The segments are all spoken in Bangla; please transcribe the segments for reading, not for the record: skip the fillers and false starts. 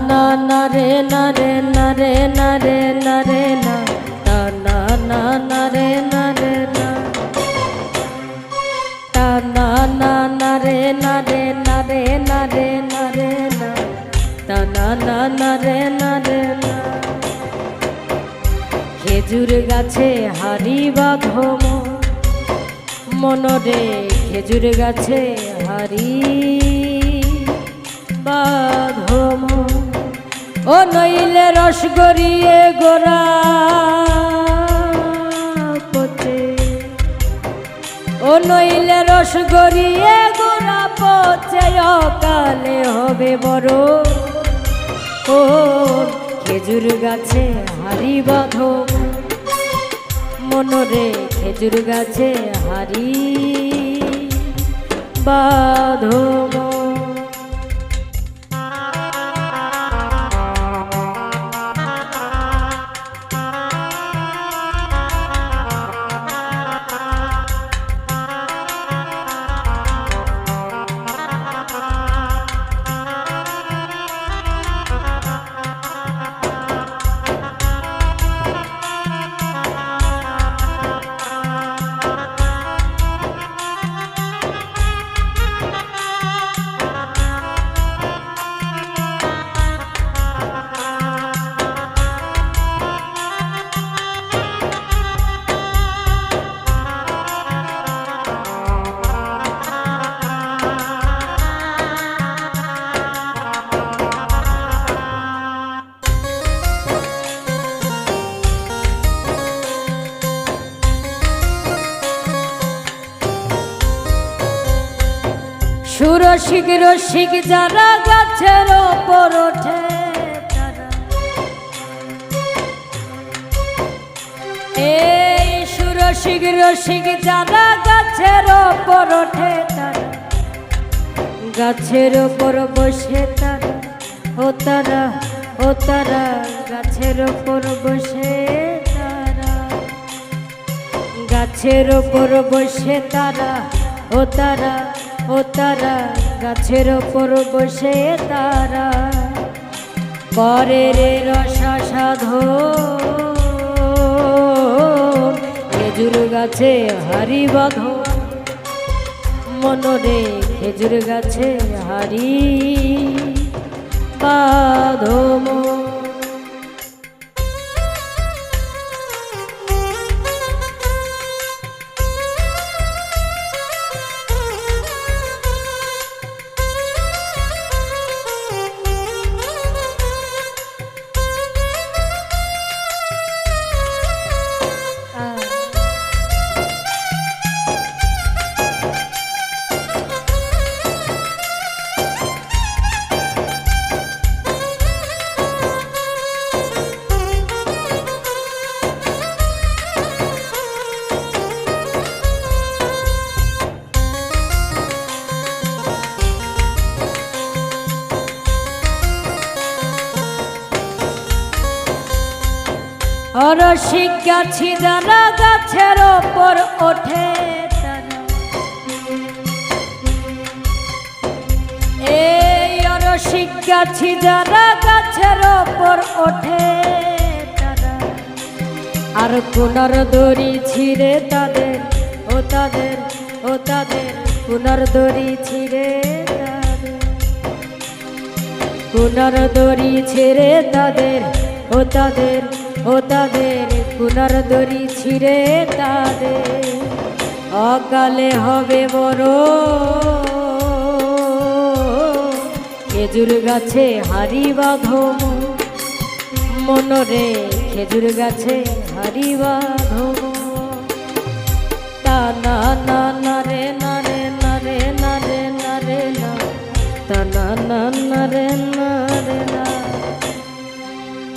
না না রে না রে না রে না রে না রে না তা না না না রে না রে না তা না না না রে না রে না রে না রে না রে না তা না না না রে না রে না। খেজুর গাছে হারি বাঁধো মনরে, খেজুর গাছে হারি বাঁধো ও নইলে রস গড়িয়ে গোড়া পচে, ও নইলে রস গড়িয়ে গোড়া পচে অকালে হবে বড়। ও খেজুর গাছে হারি বাঁধো মনরে, খেজুর গাছে হারি বাঁধো। সুরসিক রসিক যারা গাছের ওপর ওঠে তারা, এই সুরসিক রসিক যারা গাছের ওপর ওঠে তারা, গাছের ওপর বসে তারা, ও তারা ও তারা গাছের ওপর বসে তারা, গাছের ওপর বসে তারা, ও তারা ও তারা গাছের ওপর বসে তারা করে রে রসা সাধন। খেজুর গাছে হারি বাঁধো মনরে, খেজুর গাছে হারি বাঁধো। অরসিক গাছি যারা গাছের ওপর ওঠে তারা, এই অরসিক গাছি যারা গাছের ওপর ওঠে তারা, আর পুনর দড়ি ছিঁড়ে তাদের, ও তাদের ও তাদের পুনর দড়ি ছিঁড়ে তাদের, পুনর দড়ি ছিঁড়ে তাদের, ও তাদের ও তাদের পুনর দড়ি ছিঁড়ে তাদের অকালে হবে বড়। খেজুর গাছে হারি বাঁধো মনরে, খেজুর গাছে হারি বাঁধো। তা না না না রে না রে না রে না রে না রে না তা না না না রে না রে না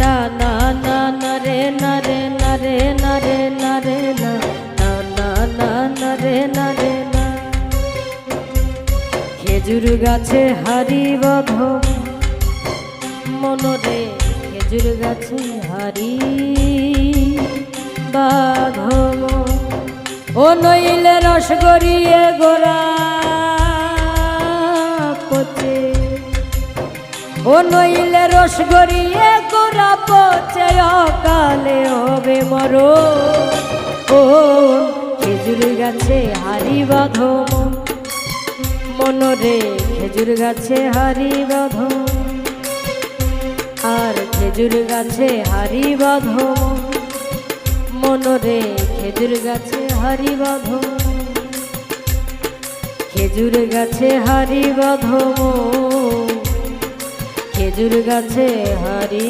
তা না না না রে না রে না রে না রে না রে না তা না না না রে না রে না। খেজুর গাছে হারি বাঁধো মনরে, খেজুর গাছে হারি বাঁধো ও নইলে রস গড়িয়ে গোড়া পচে, ও ও নইলে রস গড়িয়ে গোড়া পচে অকালে হবে মরো। ও খেজুর গাছে হারি বাঁধো মনরে, খেজুর গাছে হারি বাঁধো, আর খেজুর গাছে হারি বাঁধো মনরে, খেজুর গাছে হারি বাঁধো, খেজুর গাছে হারি বাঁধো, খেজুর গাছে হারি।